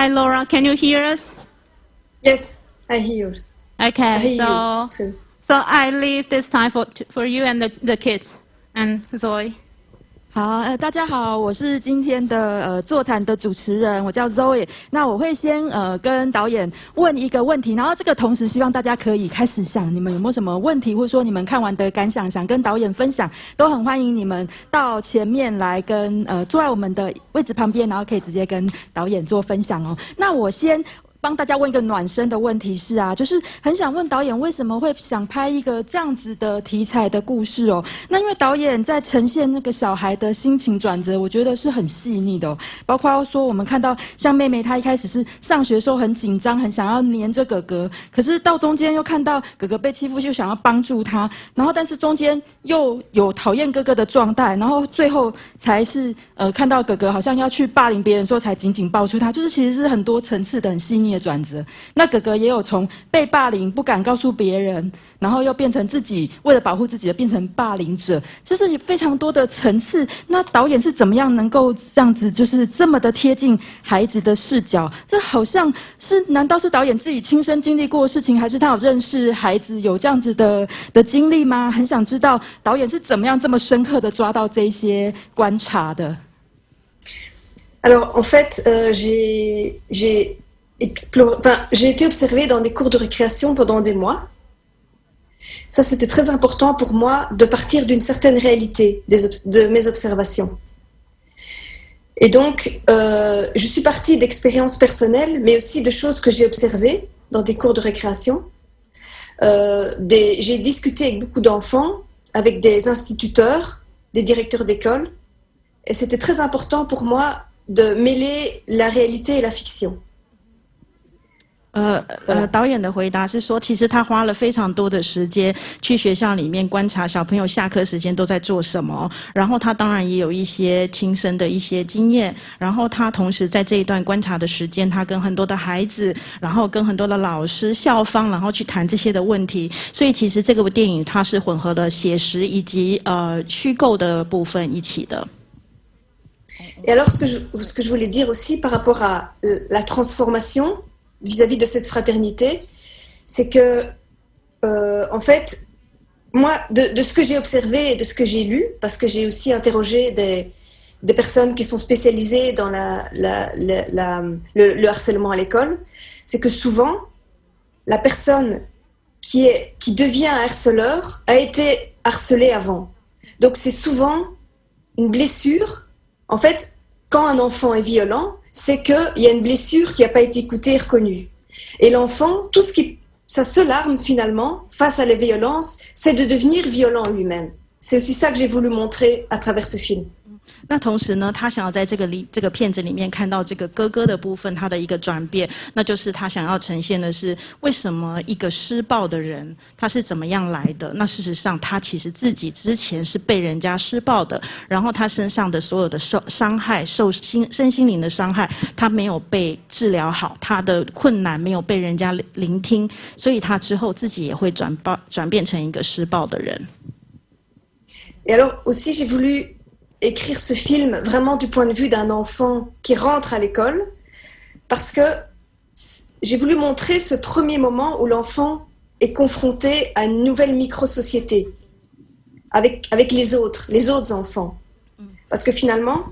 Hi, Laura. Can you hear us? Yes, I hear yours. Okay. I hear you. So I leave this time for you and the kids and Zoe. 好，大家好，我是今天的座谈的主持人，我叫 Zoe。那我会先跟导演问一个问题，然后这个同时希望大家可以开始想，你们有没有什么问题，或者说你们看完的感想，想跟导演分享，都很欢迎你们到前面来跟坐在我们的位置旁边，然后可以直接跟导演做分享哦。那我先帮大家问一个暖身的问题是啊，就是很想问导演为什么会想拍一个这样子的题材的故事哦？那因为导演在呈现那个小孩的心情转折，我觉得是很细腻的哦。包括说我们看到像妹妹她一开始是上学的时候很紧张，很想要黏着哥哥，可是到中间又看到哥哥被欺负，就想要帮助他，然后但是中间又有讨厌哥哥的状态，然后最后才是看到哥哥好像要去霸凌别人的时候，才紧紧抱住他，就是其实是很多层次的很细腻的转折。那哥哥也有从被霸凌不敢告诉别人，然后又变成自己为了保护自己的变成霸凌者，就是非常多的层次。那导演是怎么样能够这样子，就是这么的贴近孩子的视角？这好像是难道是导演自己亲身经历过的事情，还是他有认识孩子有这样子的经历吗？很想知道导演是怎么样这么深刻的抓到这些观察的。Alors, en fait, j'ai été observée dans des cours de récréation pendant des mois. Ça, c'était très important pour moi de partir d'une certaine réalité de mes observations. Et donc, je suis partie d'expériences personnelles, mais aussi de choses que j'ai observées dans des cours de récréation. J'ai discuté avec beaucoup d'enfants, avec des instituteurs, des directeurs d'école, et c'était très important pour moi de mêler la réalité et la fiction. 导演的回答是说，其实他花了非常多的时间去学校里面观察小朋友下课时间都在做什么，然后他当然也有一些亲身的一些经验，然后他同时在这一段观察的时间，他跟很多的孩子，然后跟很多的老师、校方，然后去谈这些的问题，所以其实这个电影它是混合了写实以及虚构的部分一起的。Et alors, ce que je voulais dire aussi par rapport à la transformation vis-à-vis de cette fraternité, c'est que, en fait, moi, de ce que j'ai observé et de ce que j'ai lu, parce que j'ai aussi interrogé des personnes qui sont spécialisées dans le harcèlement à l'école, c'est que souvent, la personne qui devient un harceleur a été harcelée avant. Donc c'est souvent une blessure. En fait, quand un enfant est violent, c'est qu'il y a une blessure qui n'a pas été écoutée et reconnue. Et l'enfant, sa seule arme finalement, face à la violence, c'est de devenir violent lui-même. C'est aussi ça que j'ai voulu montrer à travers ce film. 那同时呢，他想要在这个片子里面看到这个哥哥的部分，他的一个转变，那就是他想要呈现的是为什么一个施暴的人他是怎么样来的。那事实上，他其实自己之前是被人家施暴的，然后他身上的所有的伤害、身心灵的伤害，他没有被治疗好，他的困难没有被人家聆听，所以他之后自己也会转变成一个施暴的人。Et alors aussi, j'ai voulu écrire ce film vraiment du point de vue d'un enfant qui rentre à l'école, parce que j'ai voulu montrer ce premier moment où l'enfant est confronté à une nouvelle micro-société avec les autres enfants. Parce que finalement,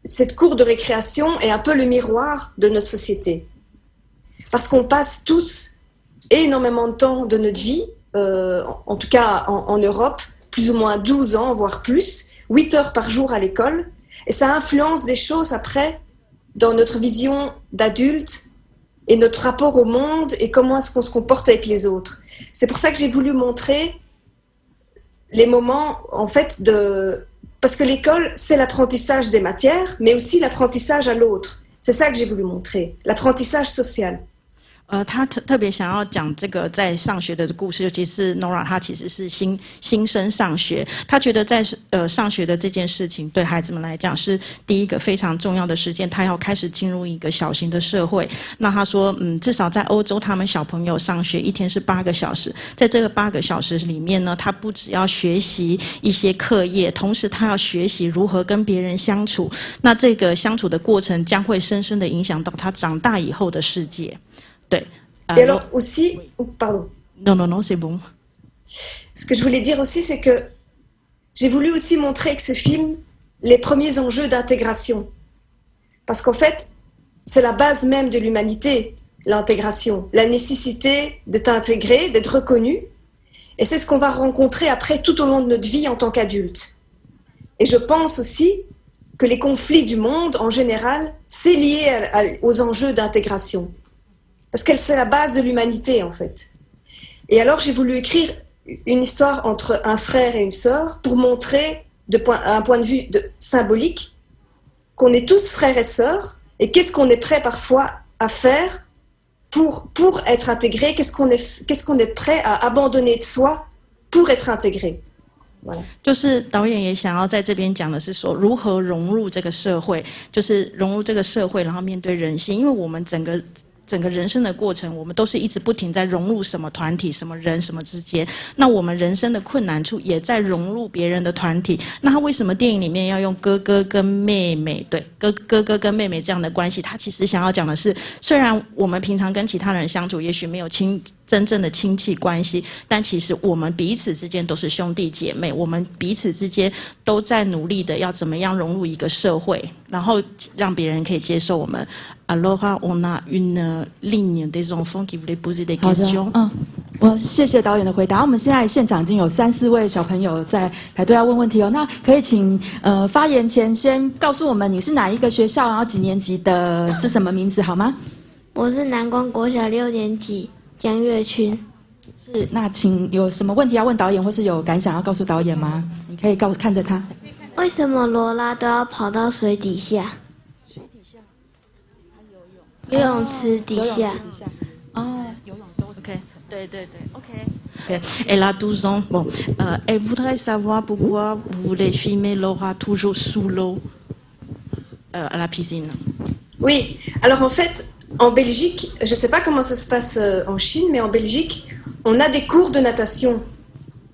cette cour de récréation est un peu le miroir de notre société. Parce qu'on passe tous énormément de temps de notre vie, en tout cas en Europe, plus ou moins 12 ans, voire plus, 8 heures par jour à l'école. Et ça influence des choses après dans notre vision d'adulte et notre rapport au monde et comment est-ce qu'on se comporte avec les autres. C'est pour ça que j'ai voulu montrer les moments, en fait, parce que l'école, c'est l'apprentissage des matières, mais aussi l'apprentissage à l'autre. C'est ça que j'ai voulu montrer, l'apprentissage social. 他特别想要讲这个在上学的故事，尤其是 Nora， 她其实是新生上学，她觉得在上学的这件事情对孩子们来讲是第一个非常重要的时间，他要开始进入一个小型的社会。那他说，至少在欧洲，他们小朋友上学一天是8个小时，在这个8个小时里面呢，他不只要学习一些课业，同时他要学习如何跟别人相处。那这个相处的过程将会深深的影响到他长大以后的世界。对。Et alors aussi, pardon. Non, c'est bon. Ce que je voulais dire aussi, c'est que j'ai voulu aussi montrer avec ce film les premiers enjeux d'intégration. Parce qu'en fait, c'est la base même de l'humanité, l'intégration. La nécessité d'être intégré, d'être reconnu. Et c'est ce qu'on va rencontrer après tout au long de notre vie en tant qu'adulte. Et je pense aussi que les conflits du monde, en général, c'est lié aux enjeux d'intégration. Parce que c'est la base de l'humanité, en fait. Et alors, j'ai voulu écrire une histoire entre un frère et une sœur pour montrer, un point de vue symbolique, qu'on est tous frères et sœurs, et qu'est-ce qu'on est prêt parfois à faire pour être intégré, qu'est-ce qu'on est prêt à abandonner de soi pour être intégré. Voilà. 就是导演也想要在这边讲的是说，如何融入这个社会，就是融入这个社会，然后面对人性，因为我们整个人生的过程，我们都是一直不停在融入什么团体、什么人、什么之间。那我们人生的困难处也在融入别人的团体。那他为什么电影里面要用哥哥跟妹妹？对，哥哥跟妹妹这样的关系，他其实想要讲的是，虽然我们平常跟其他人相处，也许没有真正的亲戚关系，但其实我们彼此之间都是兄弟姐妹，我们彼此之间都在努力的要怎么样融入一个社会，然后让别人可以接受我们。Alors, on a une ligne des enfants qui voulaient poser des questions. 我谢谢导演的回答。我们现在现场已经有3、4位小朋友在排队要问问题哦。那可以请发言前先告诉我们你是哪一个学校，然后几年级的，是什么名字好吗？我是南光国小6年级江月群。是，那请有什么问题要问导演，或是有感想要告诉导演吗？你可以看着他。为什么罗拉都要跑到水底下？游泳池底下。哦，游泳池 OK， 对 OK。Elle a 12 ans. Bon, elle voudrait savoir pourquoi vous voulez filmer Laura toujours sous l'eau à la piscine. Oui, alors en fait, en Belgique, je ne sais pas comment ça se passe en Chine, mais en Belgique, on a des cours de natation.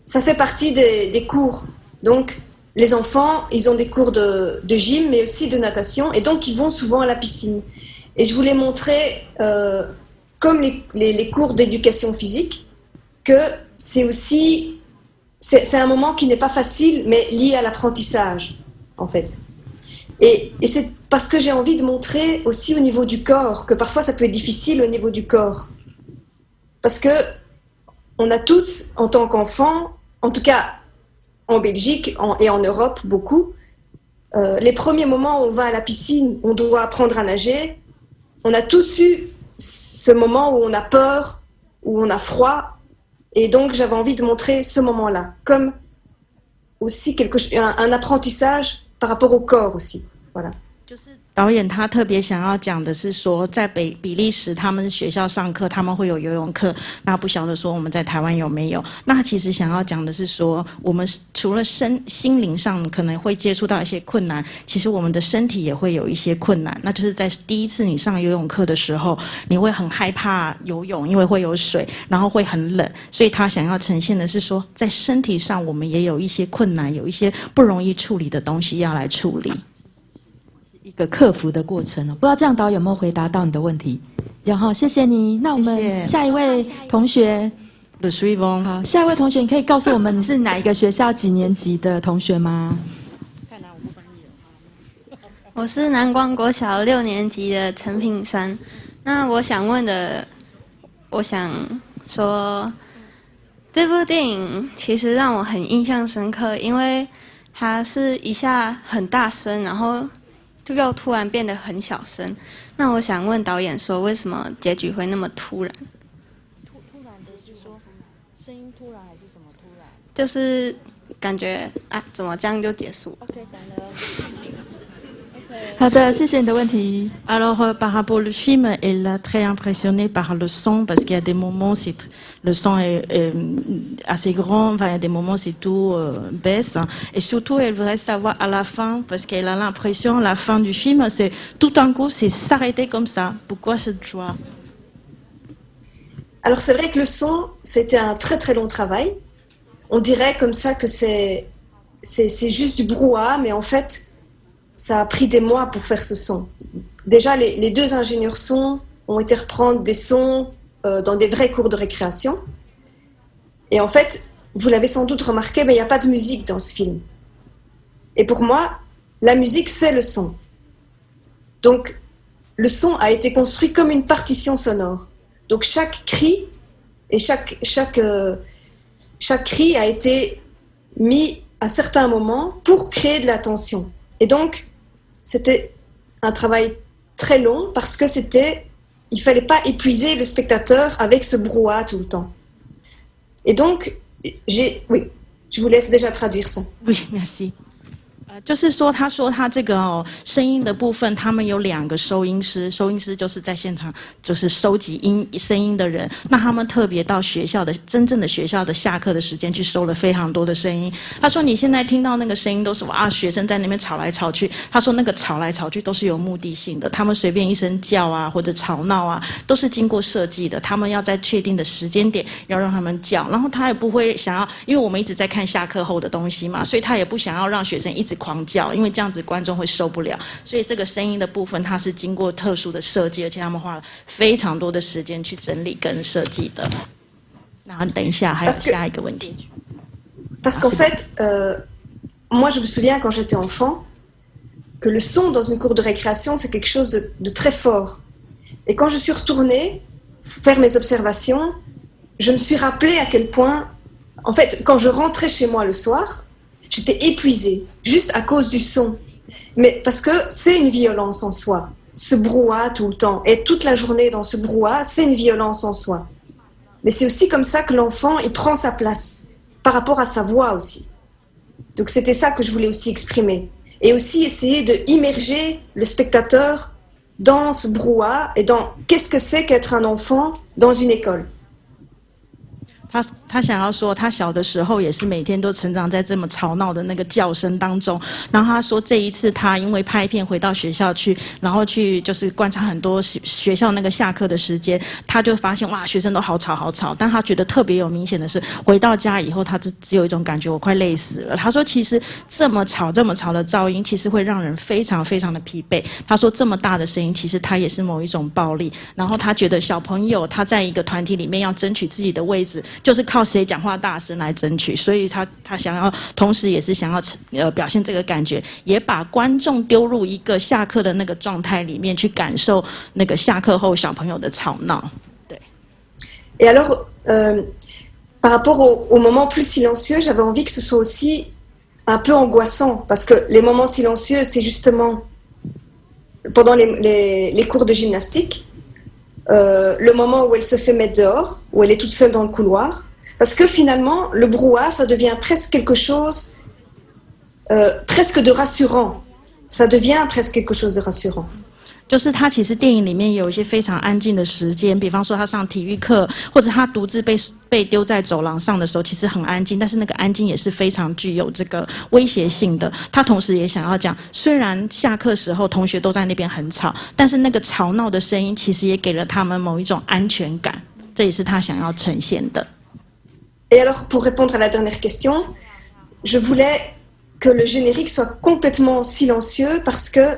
Ça fait partie des cours. Donc, les enfants, ils ont des cours de gym, mais aussi de natation, et donc ils vont souvent à la piscine. Et je voulais montrer, comme les cours d'éducation physique, que c'est aussi, c'est un moment qui n'est pas facile, mais lié à l'apprentissage, en fait. Et c'est parce que j'ai envie de montrer aussi au niveau du corps, que parfois ça peut être difficile au niveau du corps. Parce que on a tous, en tant qu'enfants, en tout cas en Belgique et en Europe, beaucoup, les premiers moments où on va à la piscine, on doit apprendre à nager. On a tous eu ce moment où on a peur, où on a froid, et donc j'avais envie de montrer ce moment-là, comme aussi un apprentissage par rapport au corps aussi. Voilà. 导演他特别想要讲的是说，在比利时他们学校上课，他们会有游泳课。那不晓得说我们在台湾有没有？那他其实想要讲的是说，我们除了心灵上可能会接触到一些困难，其实我们的身体也会有一些困难。那就是在第一次你上游泳课的时候，你会很害怕游泳，因为会有水，然后会很冷。所以他想要呈现的是说，在身体上我们也有一些困难，有一些不容易处理的东西要来处理。一个克服的过程哦，不知道这样导演有没有回答到你的问题？有哈，谢谢你。那我们下一位同学，好，下一位同学，你可以告诉我们你是哪一个学校几年级的同学吗？我是南光国小6年级的陈品山。那我想说，这部电影其实让我很印象深刻，因为它是一下很大声，然后就又突然变得很小声。那我想问导演说，为什么结局会那么突然？突然的是说声音突然还是什么突然？就是感觉啊，怎么这样就结束了 ？OK， 懂了。OK，好的，谢谢你的问题。Alors, par rapport au film, elle est très impressionnée par le son, parce qu'il y a des moments, le son est assez grand, enfin, il y a des moments, c'est tout baisse. Hein. Et surtout, elle voudrait savoir à la fin, parce qu'elle a l'impression, à la fin du film, c'est tout d'un coup, c'est s'arrêter comme ça. Pourquoi cette joie? Alors c'est vrai que le son, c'était un très très long travail. On dirait comme ça que c'est juste du brouhaha, mais en fait, ça a pris des mois pour faire ce son. Déjà, les deux ingénieurs son ont été reprendre des sons dans des vrais cours de récréation. Et en fait, vous l'avez sans doute remarqué, mais il n'y a pas de musique dans ce film. Et pour moi, la musique, c'est le son. Donc, le son a été construit comme une partition sonore. Donc, chaque cri et chaque cri a été mis à certains moments pour créer de la tension. Et donc, c'était un travail très long parce que il fallait pas épuiser le spectateur avec ce brouhaha tout le temps. Et donc, oui, je vous laisse déjà traduire ça. Oui, merci. 就是说，他说他这个声音的部分，他们有2个收音师，收音师就是在现场就是收集声音的人。那他们特别到真正的学校的下课的时间去收了非常多的声音。他说你现在听到那个声音都是学生在那边吵来吵去。他说那个吵来吵去都是有目的性的，他们随便一声叫啊或者吵闹啊，都是经过设计的。他们要在确定的时间点要让他们叫，然后他也不会想要，因为我们一直在看下课后的东西嘛，所以他也不想要让学生一直狂叫，因为这样子观众会受不了。所以这个声音的部分，它是经过特殊的设计，而且他们花了非常多的时间去整理跟设计的。然后等一下还有下一个问题。Parce qu'en fait, moi je me souviens quand j'étais enfant que le son dans une cour de récréation c'est quelque chose de très fort. Et quand je suis retournée faire mes observations, je me suis rappelé à quel point, en fait, quand je rentrais chez moi le soir, j'étais épuisée, juste à cause du son. Mais parce que c'est une violence en soi, ce brouhaha tout le temps. Et toute la journée dans ce brouhaha, c'est une violence en soi. Mais c'est aussi comme ça que l'enfant, il prend sa place, par rapport à sa voix aussi. Donc c'était ça que je voulais aussi exprimer. Et aussi essayer de immerger le spectateur dans ce brouhaha et dans qu'est-ce que c'est qu'être un enfant dans une école. 他想要说，他小的时候也是每天都成长在这么吵闹的那个叫声当中。然后他说，这一次他因为拍片回到学校去，然后去就是观察很多学校那个下课的时间，他就发现哇，学生都好吵好吵。但他觉得特别有明显的是，回到家以后，他只有一种感觉，我快累死了。他说，其实这么吵的噪音，其实会让人非常非常的疲惫。他说，这么大的声音，其实它也是某一种暴力。然后他觉得小朋友他在一个团体里面要争取自己的位置，就是靠谁讲话大声来争取，所以他想要，同时也是想要表现这个感觉，也把观众丢入一个下课的那个状态里面去感受那个下课后小朋友的吵闹。对。Et alors, par rapport aux moments plus silencieux, j'avais envie que ce soit aussi un peu angoissant, parce que les moments silencieux, c'est justement pendant les cours de gymnastique. Le moment où elle se fait mettre dehors, où elle est toute seule dans le couloir, parce que finalement, le brouhaha, ça devient presque quelque chose, presque de rassurant. Ça devient presque quelque chose de rassurant. 就是他其实电影里面有一些非常安静的时间，比方说他上体育课，或者他独自被丢在走廊上的时候，其实很安静，但是那个安静也是非常具有这个威胁性的。他同时也想要讲，虽然下课时候同学都在那边很吵，但是那个吵闹的声音其实也给了他们某一种安全感，这也是他想要呈现的。Et alors, pour répondre à la dernière question, je voulais que le générique soit complètement silencieux parce que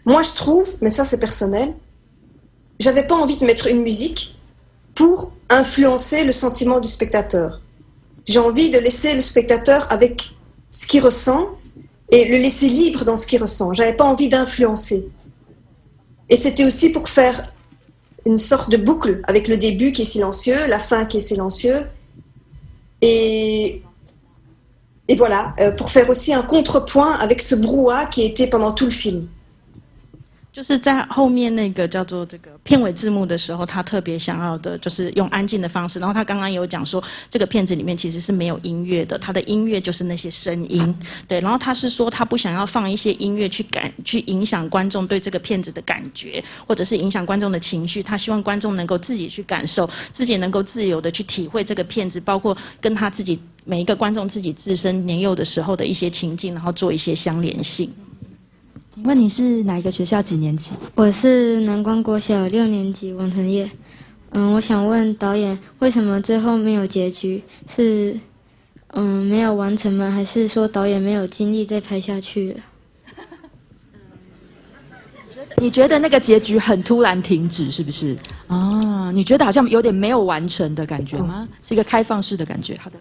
moi, je trouve, mais ça c'est personnel, j'avais pas envie de mettre une musique pour influencer le sentiment du spectateur. J'ai envie de laisser le spectateur avec ce qu'il ressent et le laisser libre dans ce qu'il ressent. J'avais pas envie d'influencer. Et c'était aussi pour faire une sorte de boucle avec le début qui est silencieux, la fin qui est silencieux. Et voilà, pour faire aussi un contrepoint avec ce brouhaha qui était pendant tout le film. 就是在后面那个叫做这个片尾字幕的时候，他特别想要的就是用安静的方式。然后他刚刚有讲说，这个片子里面其实是没有音乐的，他的音乐就是那些声音，对。然后他是说他不想要放一些音乐去影响观众对这个片子的感觉，或者是影响观众的情绪。他希望观众能够自己去感受，自己能够自由的去体会这个片子，包括跟他自己每一个观众自己自身年幼的时候的一些情境，然后做一些相连性。请问你是哪一个学校几年级？我是南光国小6年级王腾业。我想问导演，为什么最后没有结局？是没有完成吗？还是说导演没有精力再拍下去了？你觉得那个结局很突然停止，是不是？啊，你觉得好像有点没有完成的感觉吗？是一个开放式的感觉。好的。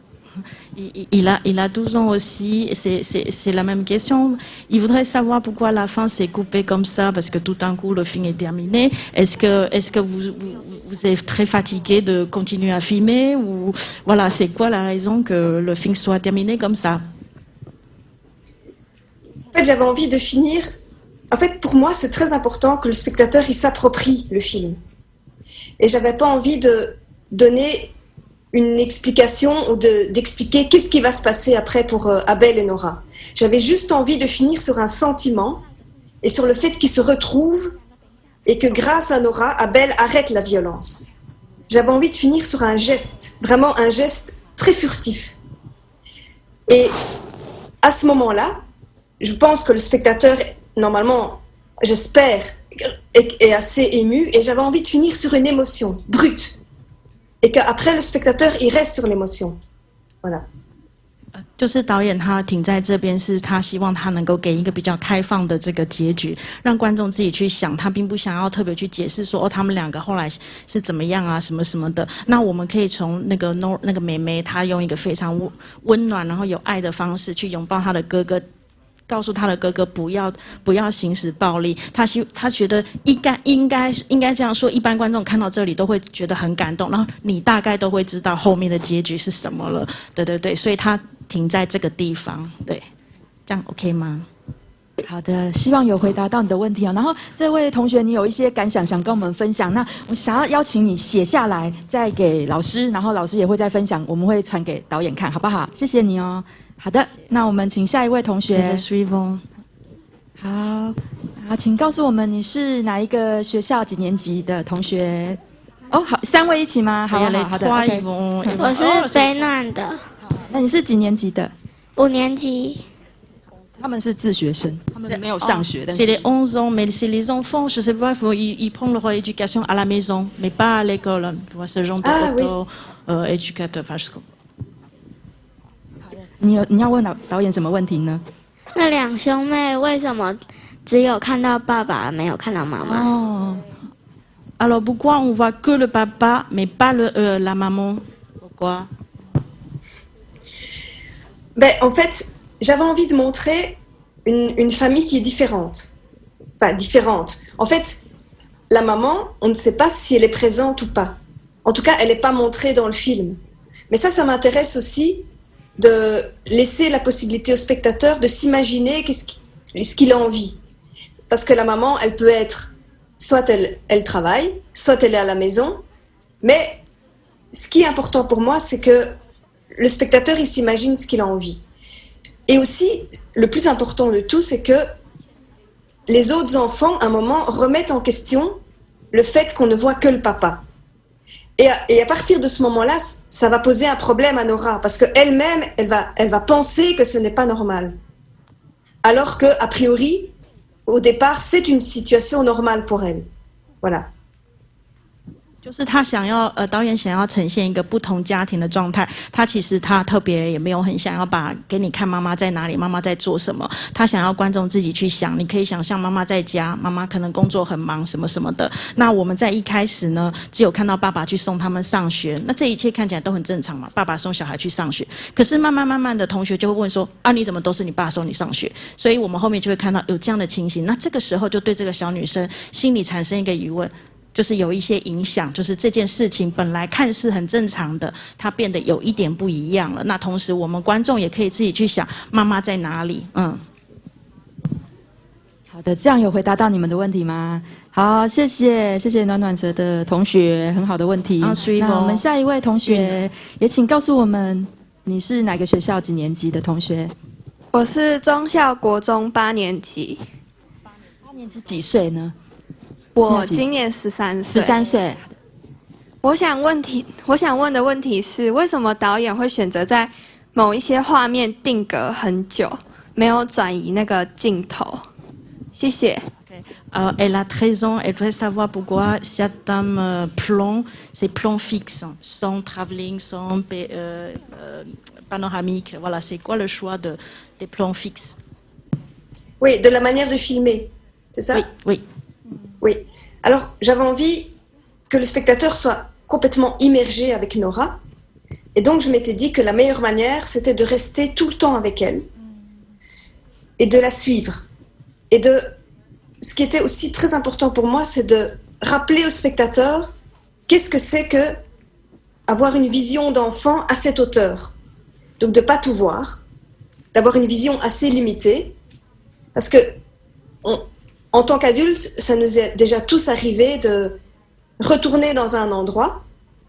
Il a 12 ans aussi, c'est la même question. Il voudrait savoir pourquoi la fin s'est coupée comme ça, parce que tout d'un coup le film est terminé. Est-ce que vous êtes très fatigué de continuer à filmer, ou voilà, c'est quoi la raison que le film soit terminé comme ça? En fait, j'avais envie de finir. En fait, pour moi, c'est très important que le spectateur il s'approprie le film. Et j'avais pas envie de donner une explication ou d'expliquer qu'est-ce qui va se passer après pour Abel et Nora. J'avais juste envie de finir sur un sentiment et sur le fait qu'ils se retrouvent et que grâce à Nora, Abel arrête la violence. J'avais envie de finir sur un geste, vraiment un geste très furtif. Et à ce moment-là, je pense que le spectateur, normalement, j'espère, est assez ému, et j'avais envie de finir sur une émotion brute. Et qu'après, le spectateur, il reste sur l'émotion. Voilà. 就是导演他停在这边，是他希望他能够给一个比较开放的这个结局，让观众自己去想，他并不想要特别去解释说哦，他们两个后来是怎么样啊，什么什么的。那我们可以从那个妹妹，她用一个非常温暖然后有爱的方式去拥抱她的哥哥。告诉他的哥哥不要行使暴力，他觉得应该这样说，一般观众看到这里都会觉得很感动，然后你大概都会知道后面的结局是什么了，对，所以他停在这个地方，对，这样 OK 吗？好的，希望有回答到你的问题哦。然后这位同学，你有一些感想想跟我们分享，那我想要邀请你写下来，再给老师，然后老师也会再分享，我们会传给导演看，好不好？谢谢你哦。好的，那我们请下一位同学。好，请告诉我们你是哪一个学校几年级的同学？哦，好，3位一起吗？好的。Okay 我是北暖的。那你是几年级的？5年级。他们是自学生，他们没有上学。C'est les 11 ans, mais c'est les enfants. Je sais pas, ils prennent leur éducation à la maison, mais pas à l'école. Tu vois ce genre de éducateur, parce que 你要问导演什么问题呢？那2兄妹为什么只有看到爸爸，没有看到妈妈？哦 Alors pourquoi on voit que le papa, mais pas la maman? Pourquoi? Ben, en fait, j'avais envie de montrer une famille qui est différente. Enfin, différente. En fait, la maman, on ne sait pas si elle est présente ou pas. En tout cas, elle n'est pas montrée dans le film. Mais ça m'intéresse aussi de laisser la possibilité au spectateur de s'imaginer ce qu'il a envie. Parce que la maman, elle peut être, soit elle travaille, soit elle est à la maison. Mais ce qui est important pour moi, c'est que le spectateur, il s'imagine ce qu'il a envie. Et aussi, le plus important de tout, c'est que les autres enfants, à un moment, remettent en question le fait qu'on ne voit que le papa. Et à partir de ce moment-là, ça va poser un problème à Nora, parce qu'elle-même, elle va penser que ce n'est pas normal. Alors que, a priori, au départ, c'est une situation normale pour elle. Voilà. 就是他导演想要呈现一个不同家庭的状态。其实他特别也没有很想要给你看妈妈在哪里，妈妈在做什么。他想要观众自己去想，你可以想象妈妈在家，妈妈可能工作很忙什么什么的。那我们在一开始呢，只有看到爸爸去送他们上学，那这一切看起来都很正常嘛，爸爸送小孩去上学。可是慢慢的，同学就会问说啊，你怎么都是你爸送你上学？所以我们后面就会看到有这样的情形。那这个时候就对这个小女生心里产生一个疑问。就是有一些影响，就是这件事情本来看似很正常的，它变得有一点不一样了。那同时，我们观众也可以自己去想，妈妈在哪里？好好的，这样有回答到你们的问题吗？好，谢谢暖暖蛇的同学，很好的问题。那我们下一位同学也请告诉我们，你是哪个学校几年级的同学？我是忠孝国中8年级。8年级几岁呢？我今年13岁。13岁。我想问的问题是，为什么导演会选择在某一些画面定格很久，没有转移那个镜頭？谢谢。Elle a 13 ans, elle voudrait savoir pourquoi certains plans, ces plans fixes, sans travelling, sans panoramique, voilà, c'est quoi le choix des plans fixes? Oui, de la manière de filmer, c'est ça? Oui. Oui. Alors, j'avais envie que le spectateur soit complètement immergé avec Nora. Et donc, je m'étais dit que la meilleure manière, c'était de rester tout le temps avec elle et de la suivre. Et ce qui était aussi très important pour moi, c'est de rappeler au spectateur qu'est-ce que c'est que avoir une vision d'enfant à cette hauteur. Donc, de ne pas tout voir, d'avoir une vision assez limitée. Parce que, en tant qu'adulte, ça nous est déjà tous arrivé de retourner dans un endroit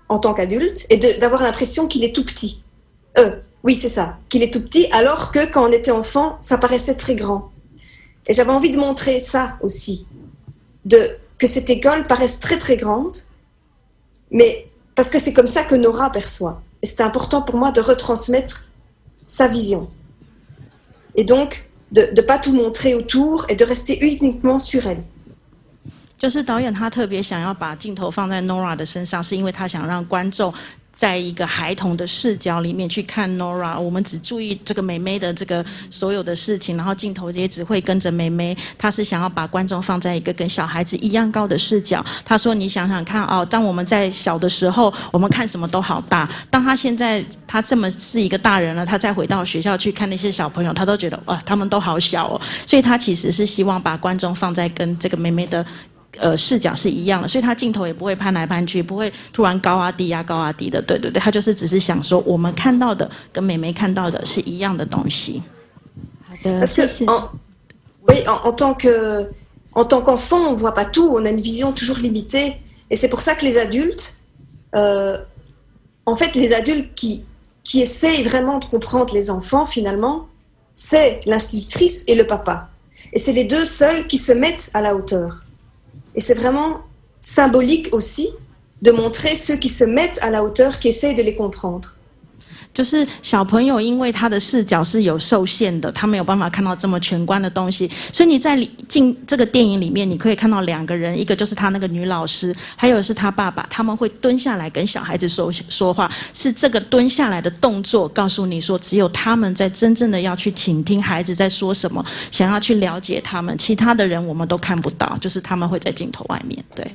en tant qu'adulte et d'avoir l'impression qu'il est tout petit. Oui, c'est ça, qu'il est tout petit, alors que quand on était enfant, ça paraissait très grand. Et j'avais envie de montrer ça aussi, que cette école paraisse très très grande, mais parce que c'est comme ça que Nora perçoit. Et c'était important pour moi de retransmettre sa vision. Et donc, de ne pas tout montrer autour et de rester uniquement sur elle. 就是导演他特别想要把镜头放在 Nora 的身上，是因为他想让观众在一个孩童的视角里面去看 Nora， 我们只注意这个妹妹的这个所有的事情，然后镜头也只会跟着妹妹。他是想要把观众放在一个跟小孩子一样高的视角。他说：“你想想看哦，当我们在小的时候，我们看什么都好大。当他现在他这么是一个大人了，他再回到学校去看那些小朋友，他都觉得哇，他们都好小哦。所以他其实是希望把观众放在跟这个妹妹的。”视角是一样的，所以他镜头也不会攀来攀去，不会突然高啊低啊高啊低的，对对对，他就是只是想说我们看到的跟妹妹看到的是一样的东西。好的， Parce que, oui, en tant qu'enfant, on voit pas tout, on a une vision toujours limitée, et c'est pour ça que les adultes, en fait, les adultes qui essayent vraiment de comprendre les enfants, finalement, c'est l'institutrice et le papa, et c'est les deux seuls qui se mettent à la hauteur. Et c'est vraiment symbolique aussi de montrer ceux qui se mettent à la hauteur, qui essayent de les comprendre. 就是小朋友，因为他的视角是有受限的，他没有办法看到这么全观的东西，所以你在进这个电影里面，你可以看到2个人，一个就是他那个女老师，还有是他爸爸，他们会蹲下来跟小孩子说话，是这个蹲下来的动作告诉你说，只有他们在真正的要去倾听孩子在说什么，想要去了解他们，其他的人我们都看不到，就是他们会在镜头外面，对。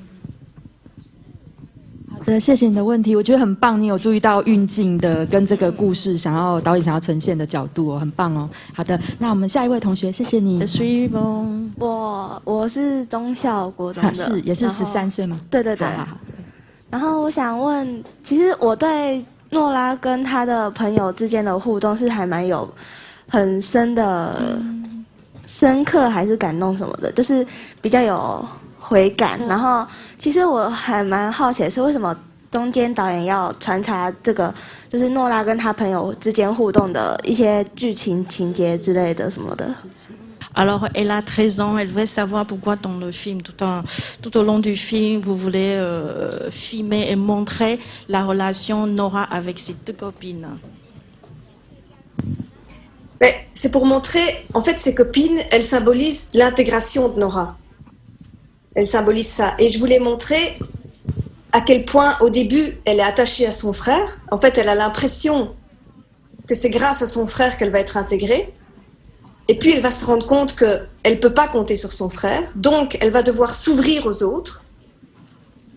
好的，谢谢你的问题，我觉得很棒，你有注意到运镜的跟这个故事导演想要呈现的角度哦，很棒哦。好的，那我们下一位同学，谢谢你。我是忠孝国中的，是也是13岁吗？对对对。好。然后我想问，其实我对诺拉跟他的朋友之间的互动是还蛮有很深刻还是感动什么的，就是比较有回感。然后其实我还蛮好奇的是，为什么中间导演要穿插这个，就是诺拉跟他朋友之间互动的一些剧情情节之类的什么的。Alors, elle a 13 ans, elle voudrait savoir pourquoi dans le film, tout au long du film, vous voulez filmer et montrer la relation Nora avec ses 2 copines. C'est pour montrer, en fait, ces copines, elles symbolisent l'intégration de Nora. Elles symbolisent ça. Et je voulais montrer à quel point, au début, elle est attachée à son frère. En fait, elle a l'impression que c'est grâce à son frère qu'elle va être intégrée. Et puis, elle va se rendre compte qu'elle ne peut pas compter sur son frère. Donc, elle va devoir s'ouvrir aux autres.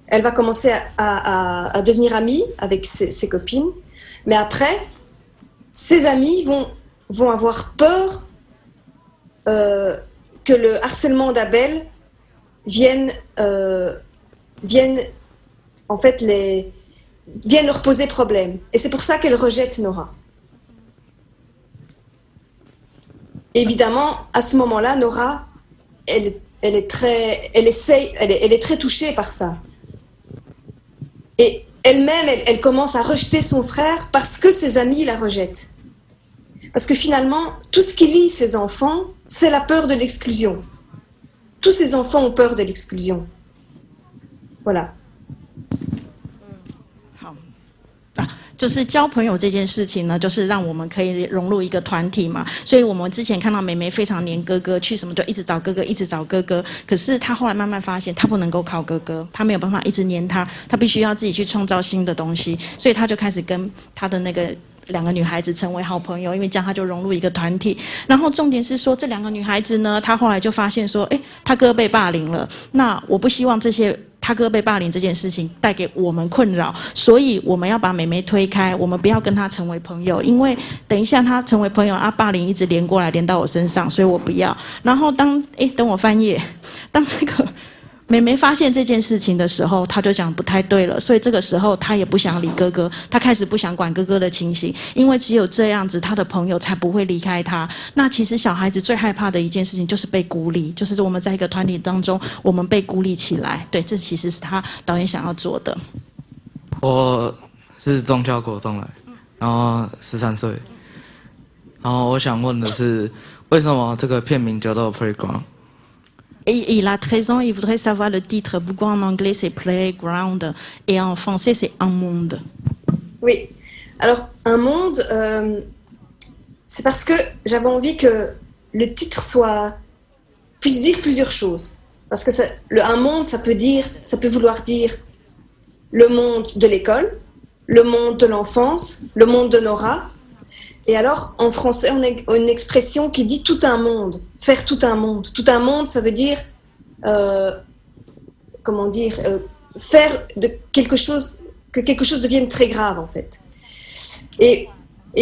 Elle va commencer à devenir amie avec ses copines. Mais après, ses amis vont avoir peur que le harcèlement d'Abel vienne leur poser problème. Et c'est pour ça qu'elle rejette Nora. Évidemment, à ce moment-là, Nora elle est très touchée par ça. Et elle-même, elle commence à rejeter son frère parce que ses amis la rejettent. Parce que finalement, tout ce qui lie ces enfants, c'est la peur de l'exclusion. Tous ces enfants ont peur de l'exclusion. Voilà. 就是交朋友这件事情呢，就是让我们可以融入一个团体嘛。所以我们之前看到妹妹非常黏哥哥，去什么就一直找哥哥，一直找哥哥。可是她后来慢慢发现，她不能够靠哥哥，她没有办法一直黏他，她必须要自己去创造新的东西。所以她就开始跟她的那个2个女孩子成为好朋友，因为这样她就融入一个团体。然后重点是说，这2个女孩子呢，她后来就发现说，她哥被霸凌了，那我不希望这些。他哥被霸凌这件事情带给我们困扰，所以我们要把妹妹推开，我们不要跟她成为朋友，因为等一下她成为朋友啊，霸凌一直连过来，连到我身上，所以我不要。然后等我翻页，当这个妹妹发现这件事情的时候，她就讲不太对了，所以这个时候她也不想理哥哥，她开始不想管哥哥的情形，因为只有这样子，她的朋友才不会离开她。那其实小孩子最害怕的一件事情就是被孤立，就是我们在一个团体当中，我们被孤立起来。对，这其实是他导演想要做的。我是宗教国中来，然后13岁，然后我想问的是，为什么这个片名叫做 Playground？Et il a 13 ans, il voudrait savoir le titre. Pourquoi en anglais c'est Playground et en français c'est Un monde. Oui, alors Un monde, c'est parce que j'avais envie que le titre puisse dire plusieurs choses. Parce que Un monde, ça peut vouloir dire le monde de l'école, le monde de l'enfance, le monde de Nora. Et alors, en français, on a une expression qui dit tout un monde, faire tout un monde. Tout un monde, ça veut dire, faire de quelque chose, que quelque chose devienne très grave, en fait. Et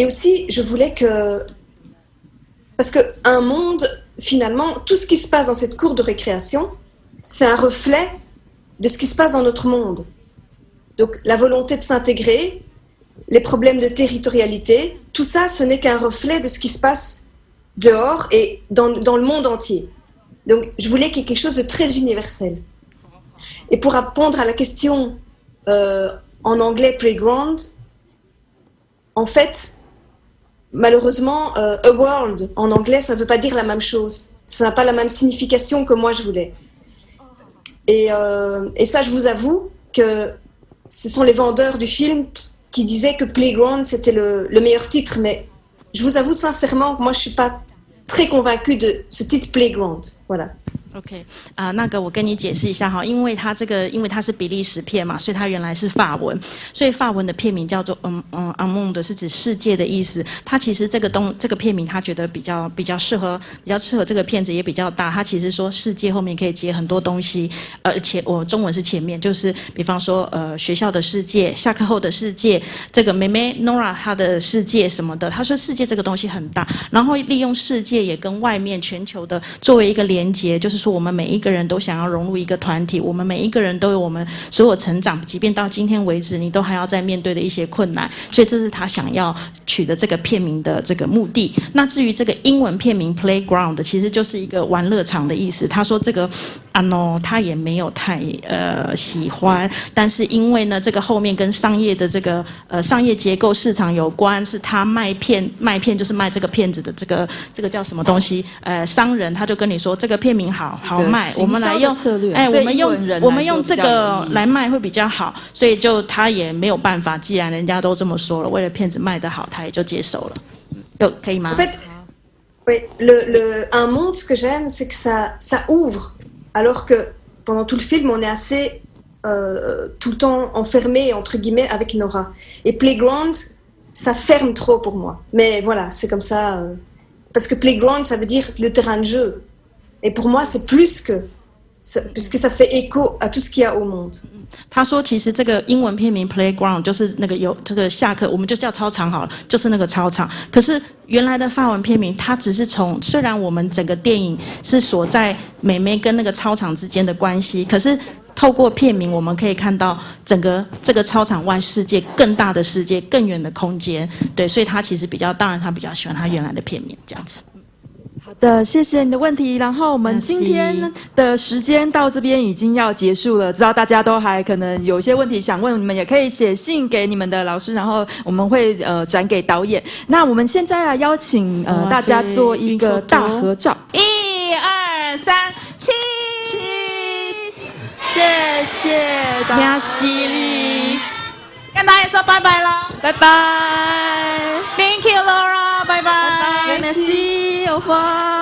aussi, je voulais parce qu'un monde, finalement, tout ce qui se passe dans cette cour de récréation, c'est un reflet de ce qui se passe dans notre monde. Donc, la volonté de s'intégrer, les problèmes de territorialité, tout ça, ce n'est qu'un reflet de ce qui se passe dehors et dans le monde entier. Donc, je voulais qu'il y ait quelque chose de très universel. Et pour répondre à la question en anglais playground, en fait, malheureusement, a world en anglais, ça ne veut pas dire la même chose. Ça n'a pas la même signification que moi je voulais. Et ça, je vous avoue que ce sont les vendeurs du film qui disaient que Playground, c'était le meilleur titre, mais je vous avoue sincèrement que moi, je ne suis pas très convaincue de ce titre Playground. Voilà. OK 那个我跟你解释一下哈，因为它是比利时片嘛，所以它原来是法文，所以法文的片名叫做Un monde是指世界的意思。它其实这个片名他觉得比较适合这个片子，也比较大。它其实说世界后面可以接很多东西，我中文是前面，就是比方说学校的世界、下课后的世界，这个妹妹 Nora 她的世界什么的。他说世界这个东西很大，然后利用世界也跟外面全球的作为一个连结，就是说我们每一个人都想要融入一个团体，我们每一个人都有我们所有成长，即便到今天为止，你都还要再面对的一些困难，所以这是他想要取的这个片名的这个目的。那至于这个英文片名 Playground， 其实就是一个玩乐场的意思。他说这个他也没有太喜欢，但是因为呢，这个后面跟商业的这个商业结构市场有关，是他卖片就是卖这个片子的这个叫什么东西？商人他就跟你说这个片名好卖，我们来用我们用这个来卖会比较好，所以他也没有办法，既然人家都这么说了，为了片子卖得好，他也就接受了。可以吗？ En fait, oui, Un monde, ce que j'aime, c'est que ça ouvre, alors que pendant tout le film, on est assez tout le temps enfermé, entre guillemets, avec Nora. Et Playground, ça ferme trop pour moi. Mais voilà, c'est comme ça. Parce que Playground, ça veut dire le terrain de jeu. Et pour moi, c'est plus que... parce que ça fait écho à tout ce qu'il y a au monde. 他说其实这个英文片名 Playground 就是那个有这个下课我们就叫操场好了，就是那个操场。可是原来的法文片名它只是虽然我们整个电影是锁在妹妹跟那个操场之间的关系，可是透过片名我们可以看到整个这个操场外世界更大的世界更远的空间。对，所以他其实当然他比较喜欢他原来的片名这样子。的，谢谢你的问题。然后我们今天的时间到这边已经要结束了，知道大家都还可能有些问题想问，你们也可以写信给你们的老师，然后我们会转给导演。那我们现在来邀请大家做一个大合照。1、2、3， cheese！ 谢谢导演， Merci， 跟导演说拜拜了，拜拜 Thank you Laura， 拜拜。 ，Merci， au revoir。